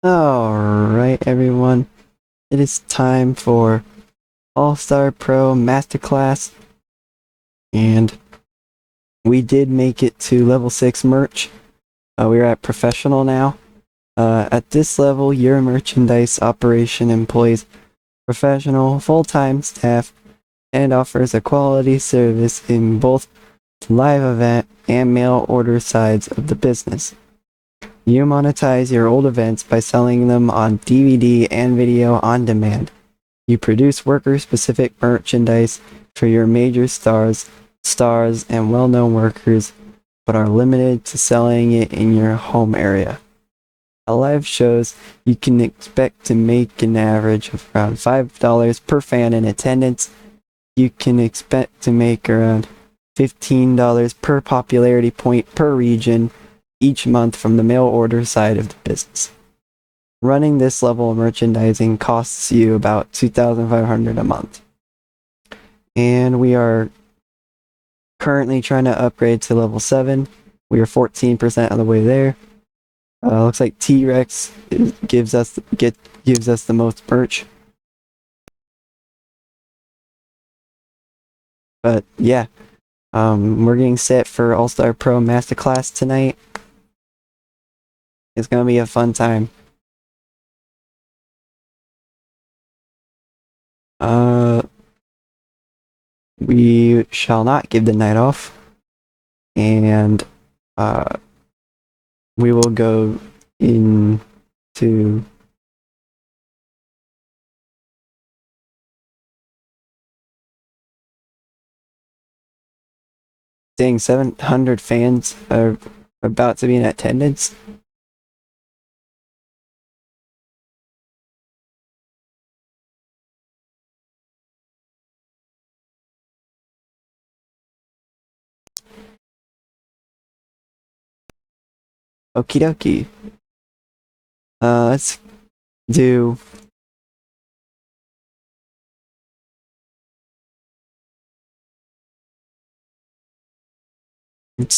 Alright, everyone. It is time for All-Star Pro Masterclass. And we did make it to level 6 merch. We're at professional now. At this level, your merchandise operation employs professional full-time staff and offers a quality service in both live event and mail order sides of the business. You monetize your old events by selling them on DVD and video on demand. You produce worker-specific merchandise for your major stars, and well-known workers, but are limited to selling it in your home area. At live shows, you can expect to make an average of around $5 per fan in attendance. You can expect to make around $15 per popularity point per region each month from the mail order side of the business. Running this level of merchandising costs you about $2,500 a month. And we are currently trying to upgrade to level 7. We are 14% of the way there. Looks like T-Rex gives us the most merch. But yeah, we're getting set for All-Star Pro Masterclass tonight. It's gonna be a fun time. We shall not give the night off, and we will go into saying 700 fans are about to be in attendance. Okie dokie. Let's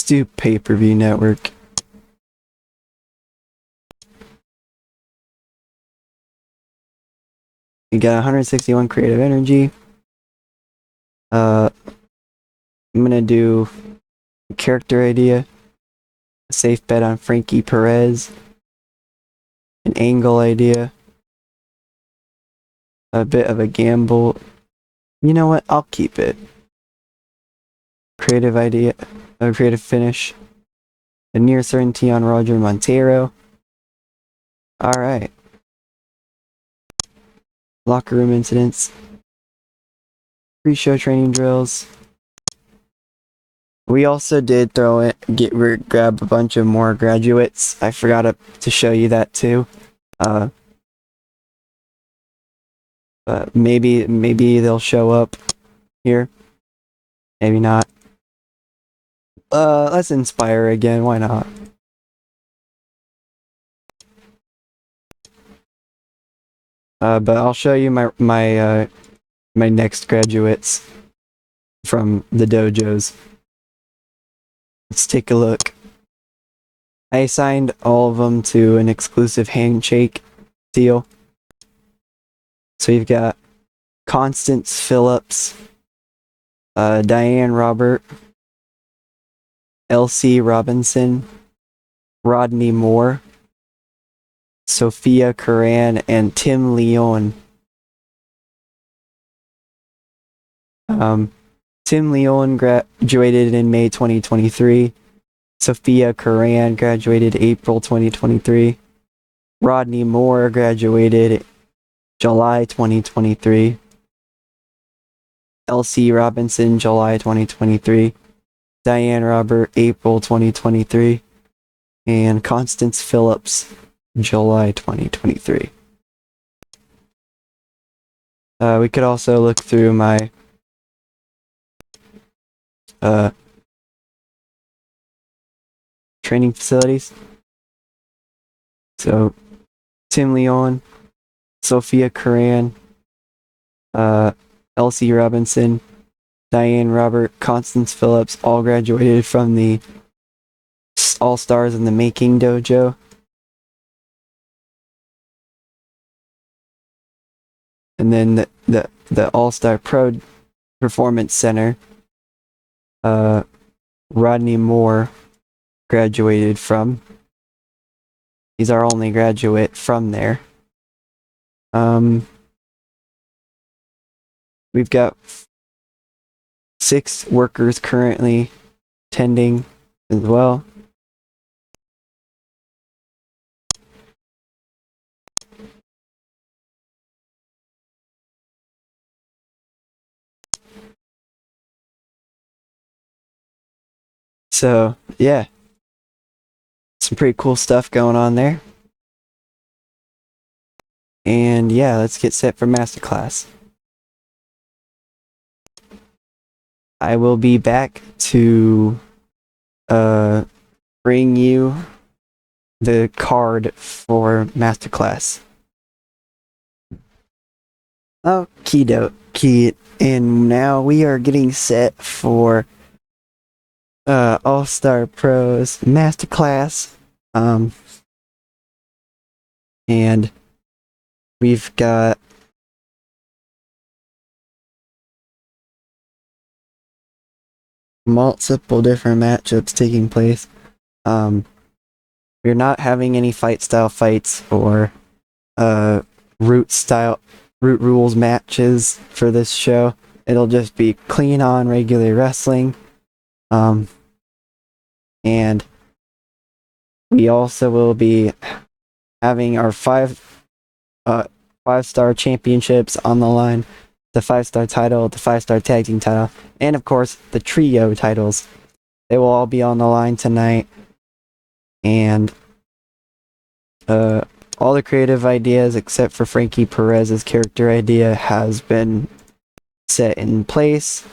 do pay-per-view network. We got 161 creative energy. I'm gonna do a character idea, a safe bet on Frankie Perez, an angle idea, a bit of a gamble. You know what? I'll keep it. Creative idea, a creative finish, a near certainty on Roger Montero. Alright. Locker room incidents. Pre-show training drills. We also did grab a bunch of more graduates. I forgot to show you that too. But maybe they'll show up here. Maybe not. Let's inspire again. Why not? But I'll show you my next graduates from the dojos. Let's take a look. I assigned all of them to an exclusive handshake deal. So you've got Constance Phillips, Diane Robert, Elsie Robinson, Rodney Moore, Sophia Curran, and Tim Leon. Tim Leon graduated in May 2023. Sophia Curran graduated April 2023. Rodney Moore graduated July 2023. Elsie Robinson, July 2023. Diane Robert, April 2023. And Constance Phillips, July 2023. We could also look through my training facilities. So Tim Leon, Sophia Curran, Elsie Robinson, Diane Robert, Constance Phillips all graduated from the All Stars in the Making dojo. and then the All-Star Pro Performance Center, Rodney Moore graduated from. He's our only graduate from there. We've got 6 workers currently attending as well. So, yeah. Some pretty cool stuff going on there. And yeah, let's get set for Masterclass. I will be back to bring you the card for Masterclass. Okie dokie. And now we are getting set for All-Star Pros Masterclass. And we've got multiple different matchups taking place. We're not having any fight style fights or root rules matches for this show. It'll just be clean on regular wrestling. And we also will be having our 5-star championships on the line, the 5-star title, the 5-star tag team title, and of course the trio titles. They will all be on the line tonight. And all the creative ideas except for Frankie Perez's character idea has been set in place.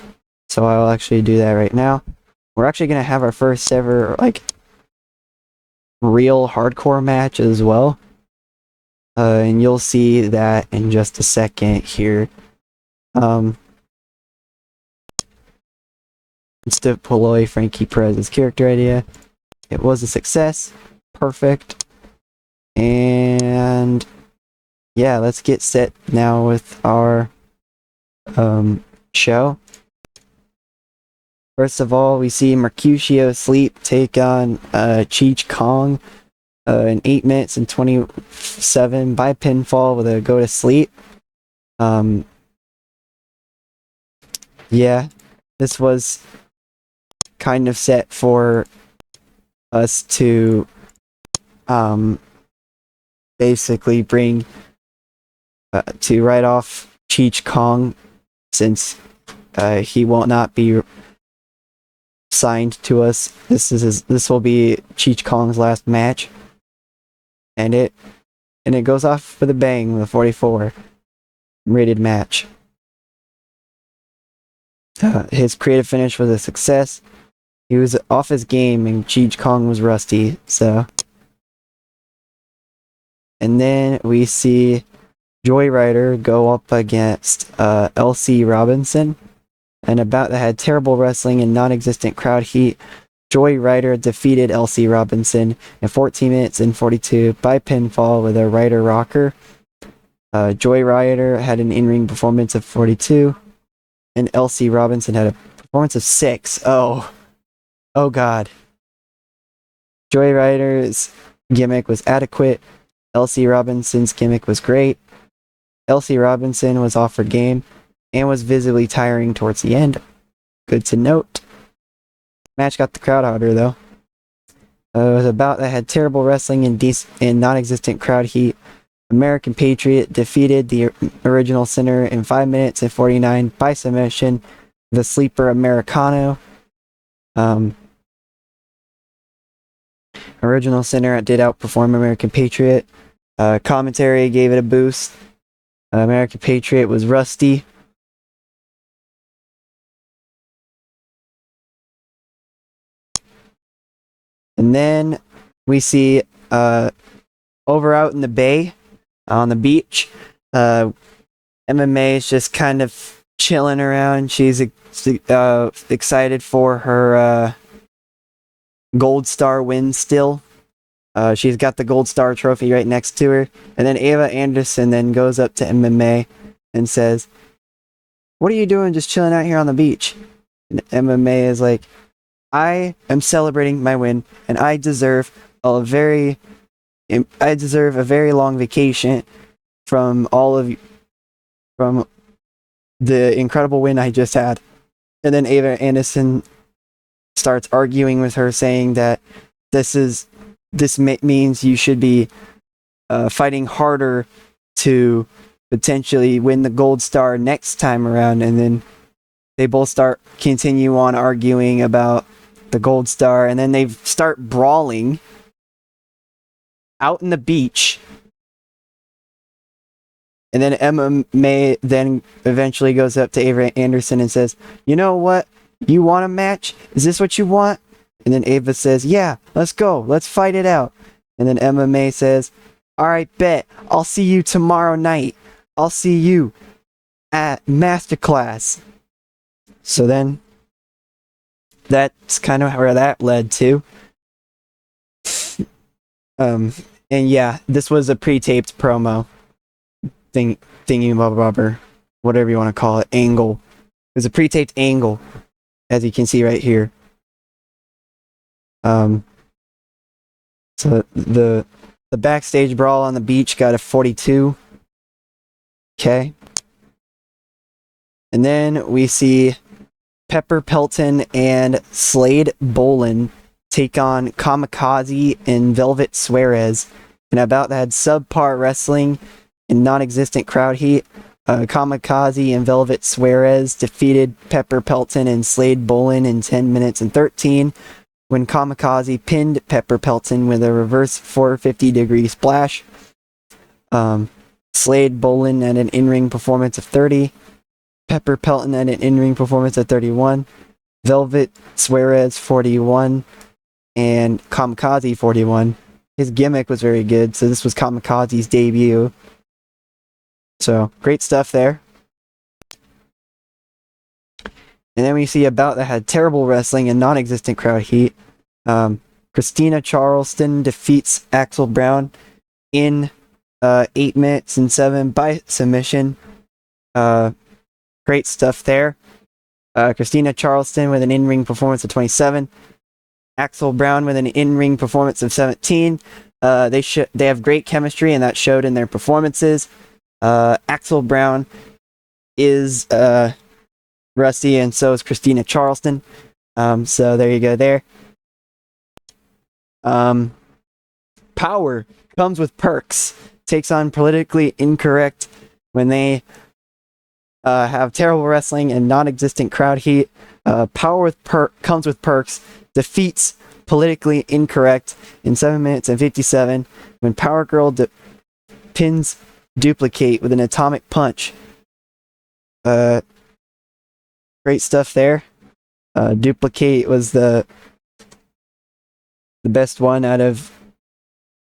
So I'll actually do that right now. We're actually going to have our first ever real hardcore match as well. And you'll see that in just a second here. Instead of Polloy, Frankie Perez's character idea. It was a success. Perfect. And yeah, let's get set now with our show. First of all, we see Mercutio Sleep take on Cheech Kong in 8 minutes and 27 by pinfall with a go to sleep. Yeah, this was kind of set for us to basically bring to write off Cheech Kong, since he will not be signed to us. This will be Cheech Kong's last match, and it goes off with a bang with a 44 rated match. His creative finish was a success. He was off his game and Cheech Kong was rusty, so. And then we see Joy Rider go up against LC Robinson. And about that had terrible wrestling and non-existent crowd heat. Joy Rider defeated LC Robinson in 14 minutes and 42 by pinfall with a Rider Rocker. Joy Rider had an in-ring performance of 42. And LC Robinson had a performance of 6. Oh god. Joy Rider's gimmick was adequate. LC Robinson's gimmick was great. LC Robinson was offered game and was visibly tiring towards the end. Good to note. Match got the crowd hotter though. It was about that had terrible wrestling and non-existent crowd heat. American Patriot defeated the original Sinner in 5 minutes and 49 by submission. The Sleeper Americano. Original Sinner did outperform American Patriot. Commentary gave it a boost. American Patriot was rusty. And then we see over out in the bay, on the beach, MMA is just kind of chilling around. She's excited for her Gold Star win still. She's got the Gold Star trophy right next to her. And then Ava Anderson then goes up to MMA and says, "What are you doing just chilling out here on the beach?" And Emma May is like, "I am celebrating my win, and I deserve a very long vacation from from the incredible win I just had." And then Ava Anderson starts arguing with her, saying that this means you should be fighting harder to potentially win the gold star next time around. And then they both continue on arguing about the gold star, and then they start brawling out in the beach. And then Emma May then eventually goes up to Ava Anderson and says, "You know what? You want a match? Is this what you want?" And then Ava says, "Yeah, let's go. Let's fight it out." And then Emma May says, "All right, bet. I'll see you tomorrow night. I'll see you at Masterclass." So then, that's kind of where that led to. And yeah, this was a pre-taped promo thingy bobber, whatever you want to call it, angle. It was a pre-taped angle, as you can see right here. So the backstage brawl on the beach got a 42. Okay. And then we see Pepper Pelton and Slade Bolin take on Kamikaze and Velvet Suarez. And about that, subpar wrestling and non-existent crowd heat. Kamikaze and Velvet Suarez defeated Pepper Pelton and Slade Bolin in 10 minutes and 13, when Kamikaze pinned Pepper Pelton with a reverse 450-degree splash. Slade Bolin had an in-ring performance of 30. Pepper Pelton had an in-ring performance of 31. Velvet Suarez 41. And Kamikaze 41. His gimmick was very good, so this was Kamikaze's debut. So, great stuff there. And then we see a bout that had terrible wrestling and non-existent crowd heat. Christina Charleston defeats Axel Brown in 8 minutes and 7 by submission. Great stuff there. Christina Charleston with an in-ring performance of 27. Axel Brown with an in-ring performance of 17. They have great chemistry, and that showed in their performances. Axel Brown is rusty, and so is Christina Charleston. So there you go there. Power comes with perks. Takes on politically incorrect when they have terrible wrestling and non-existent crowd heat. Power comes with perks. Defeats politically incorrect in 7 minutes and 57 when Power Girl pins Duplicate with an atomic punch. Great stuff there. Duplicate was the best one out of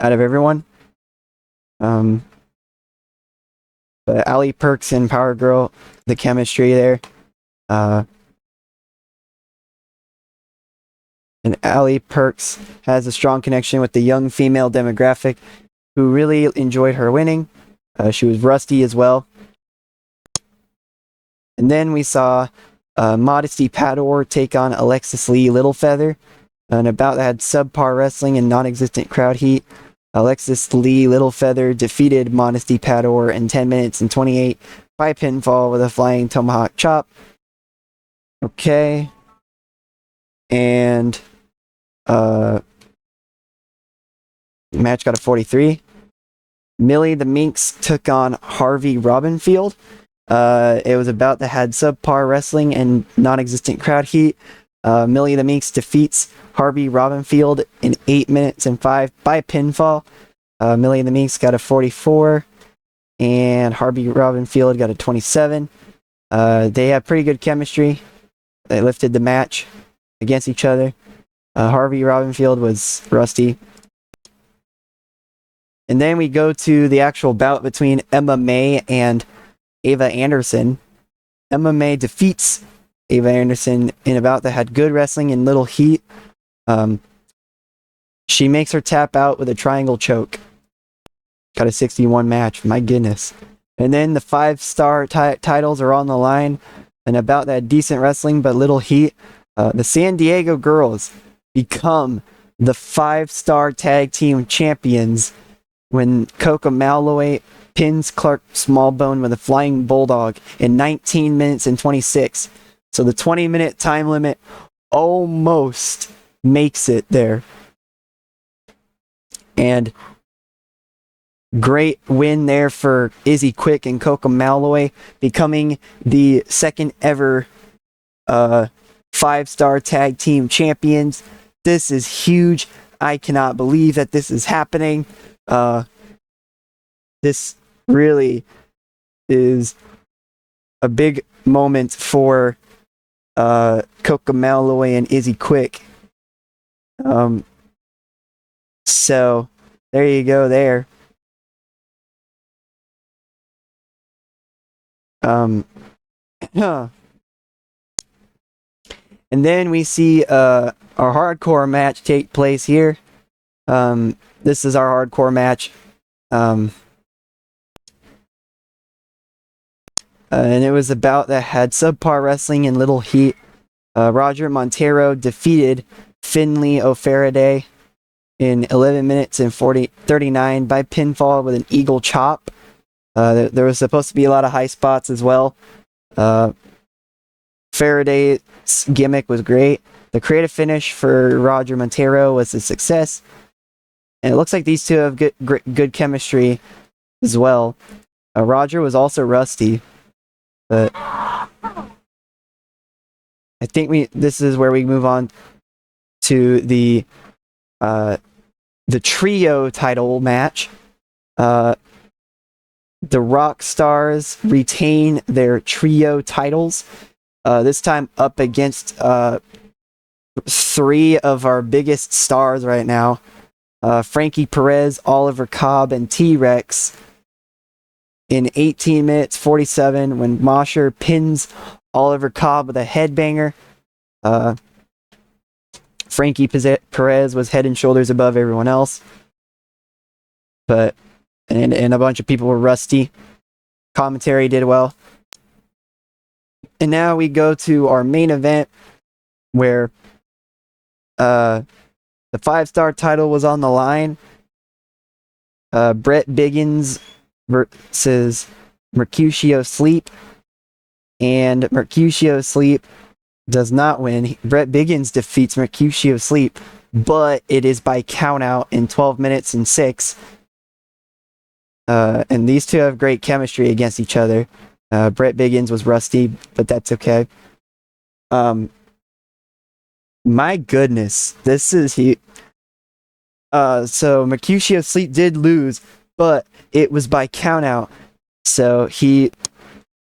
everyone. But Ali Perks and Power Girl, the chemistry there. And Ali Perks has a strong connection with the young female demographic who really enjoyed her winning. She was rusty as well. And then we saw Modesty Pador take on Alexis Lee Littlefeather. And about that had subpar wrestling and non-existent crowd heat. Alexis Lee Littlefeather defeated Modesty Pador in 10 minutes and 28 by pinfall with a flying tomahawk chop. Okay. And match got a 43. Millie the Minx took on Harvey Robinfield. It was about that had subpar wrestling and non-existent crowd heat. Millie the Minx defeats Harvey Robinfield in 8 minutes and 5 by pinfall. Millie the Minx got a 44, and Harvey Robinfield got a 27. They have pretty good chemistry. They lifted the match against each other. Harvey Robinfield was rusty. And then we go to the actual bout between Emma May and Ava Anderson. Emma May defeats Ava Anderson in a bout that had good wrestling and little heat. She makes her tap out with a triangle choke. Got a 61 match. My goodness. And then the 5-star titles are on the line. And about that decent wrestling but little heat, the San Diego Girls become the 5-star tag team champions when Coca Malloy pins Clark Smallbone with a flying bulldog in 19 minutes and 26. So the 20-minute time limit almost makes it there. And great win there for Izzy Quick and Coca Malloy, becoming the second ever 5-star tag team champions. This is huge. I cannot believe that this is happening. This really is a big moment for Coca Malloy and Izzy Quick. So there you go there. And then we see our hardcore match take place here. This is our hardcore match. And it was about that had subpar wrestling and little heat. Roger Montero defeated Finley O'Faraday in 11 minutes and 39 by pinfall with an eagle chop. There was supposed to be a lot of high spots as well. Faraday's gimmick was great. The creative finish for Roger Montero was a success. And it looks like these two have good chemistry as well. Roger was also rusty. But I think this is where we move on to the trio title match. The Rock Stars retain their trio titles. This time up against three of our biggest stars right now. Frankie Perez, Oliver Cobb, and T-Rex. In 18 minutes 47, when Mosher pins Oliver Cobb with a headbanger. Frankie Perez was head and shoulders above everyone else. And a bunch of people were rusty. Commentary did well. And now we go to our main event where the 5-star title was on the line. Brett Biggins versus Mercutio Sleep. And Mercutio Sleep does not win. Brett Biggins defeats Mercutio Sleep, but it is by countout in 12 minutes and 6. And these two have great chemistry against each other. Brett Biggins was rusty, but that's okay. My goodness, this is so Mercutio Sleep did lose, but it was by countout. So he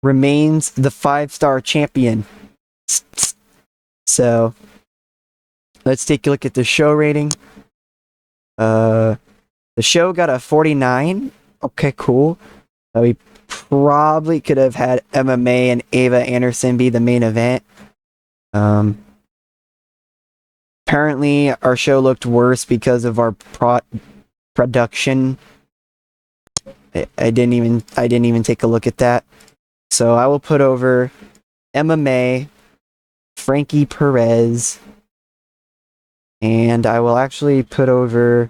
remains the 5-star champion. So let's take a look at the show rating. The show got a 49. Okay, cool. We probably could have had MMA and Ava Anderson be the main event. Apparently, our show looked worse because of our production. I didn't even take a look at that. So I will put over MMA, Frankie Perez, and I will actually put over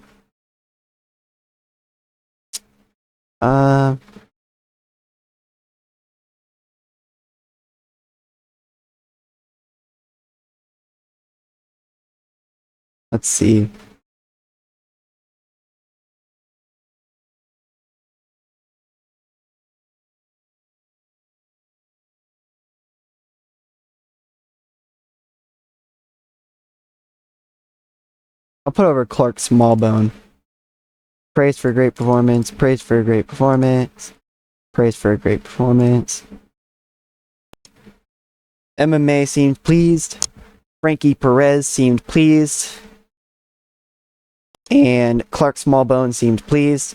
let's see. I'll put over Clark Smallbone. Praise for a great performance. Praise for a great performance. Praise for a great performance. MMA seemed pleased. Frankie Perez seemed pleased. And Clark Smallbone seemed pleased.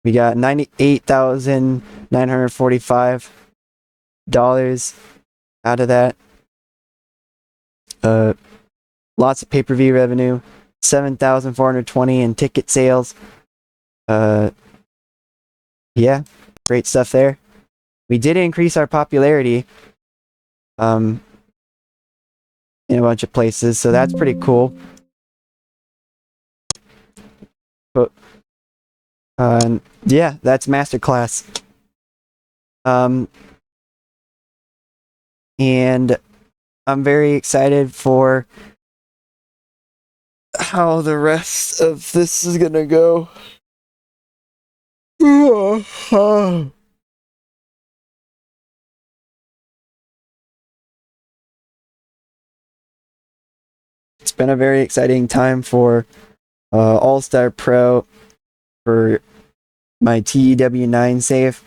We got $98,945 out of that. Lots of pay-per-view revenue. $7,420 in ticket sales. yeah, great stuff there. We did increase our popularity in a bunch of places, so that's pretty cool. But yeah, that's masterclass. And I'm very excited for how the rest of this is gonna go. It's been a very exciting time for All-Star Pro for my TEW9 save.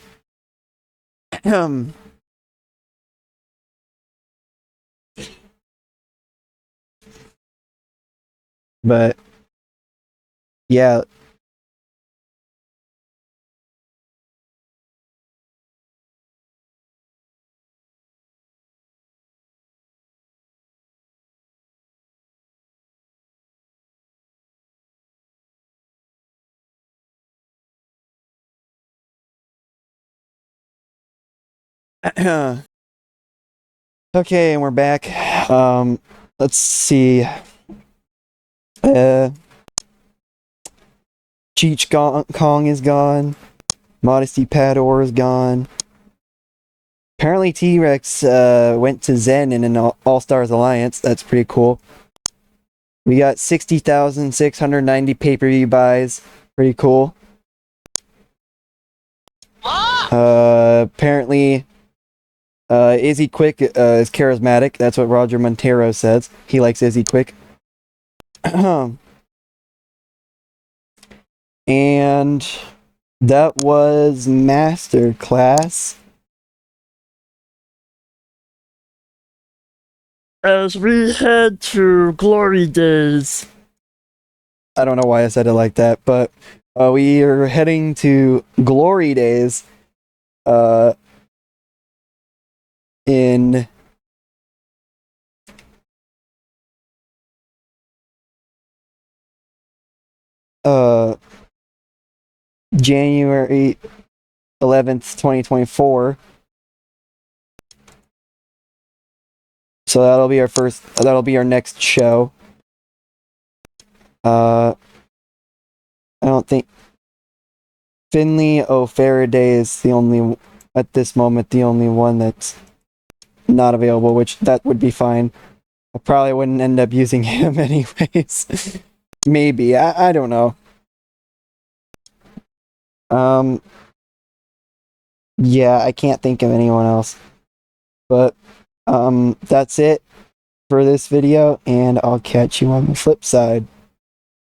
But yeah. Okay, and we're back. Let's see. Cheech Kong is gone. Modesty Pador is gone. Apparently T-Rex went to Zen in an All-Stars Alliance. That's pretty cool. We got 60,690 pay-per-view buys. Pretty cool. Apparently Izzy Quick is charismatic. That's what Roger Montero says. He likes Izzy Quick. And that was Masterclass. As we head to Glory Days. I don't know why I said it like that, but we are heading to Glory Days in January 11th, 2024. So that'll be our next show. I don't think Finley O'Faraday is at this moment, the only one that's not available, which that would be fine. I probably wouldn't end up using him anyways. Maybe. I don't know. Yeah, I can't think of anyone else. But that's it for this video, and I'll catch you on the flip side.